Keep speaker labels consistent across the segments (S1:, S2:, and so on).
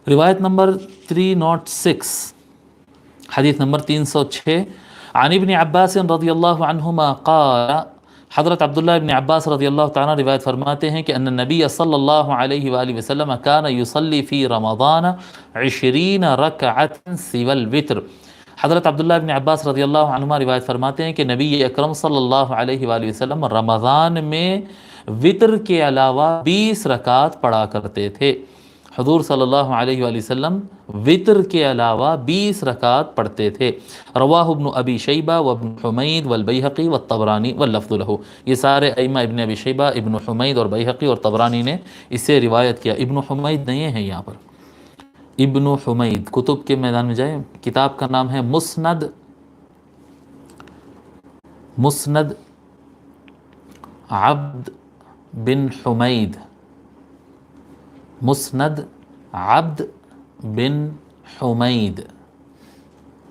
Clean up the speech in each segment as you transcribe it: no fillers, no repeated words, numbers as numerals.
S1: روایت نمبر 306، حدیث نمبر 306، عن ابن عباس رضی اللہ عنہما قال، حضرت عبداللہ ابن عباس رضی اللہ تعالیٰ روایت فرماتے ہیں کہ ان النبی صلی اللہ علیہ وآلہ وسلم کان یصلی فی رمضان 20 رکعت سوی الوتر۔ حضرت عبداللہ ابن عباس رضی اللہ عنہما روایت فرماتے ہیں کہ نبی اکرم صلی اللہ علیہ وآلہ وسلم رمضان میں وتر کے علاوہ 20 رکعت پڑھا کرتے تھے۔ حضور صلی اللہ علیہ وآلہ وسلم وتر کے علاوہ 20 رکعت پڑھتے تھے۔ رواہ ابن ابی شیبہ وابن حمید والبیہقی والطبرانی واللفظ لہ، یہ سارے ائمہ ابن ابی شیبہ، ابن حمید اور بیہقی اور طبرانی نے اس سے روایت کیا۔ ابن حمید نہیں ہے یہاں پر، ابن حمید، کتب کے میدان میں جائیں، کتاب کا نام ہے مسند عبد بن حمید، مسند عبد بن حمید،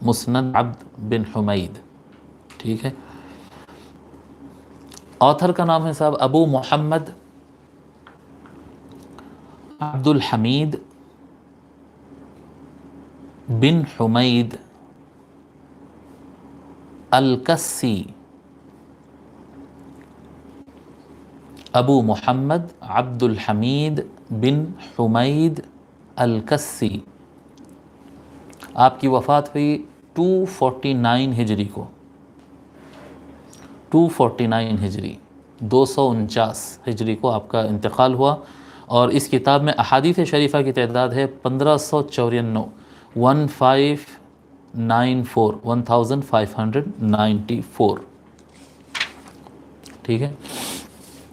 S1: مسند عبد بن حمید، ٹھیک ہے۔ آتھر کا نام ہے صاحب ابو محمد عبد الحمید بن حمید الکسی، ابو محمد عبد الحمید بن حمید الکسی، آپ کی وفات ہوئی 249 ہجری کو، 249 ہجری، 249 ہجری کو آپ کا انتقال ہوا، اور اس کتاب میں احادیث شریفہ کی تعداد ہے 1594، 1594، ٹھیک ہے۔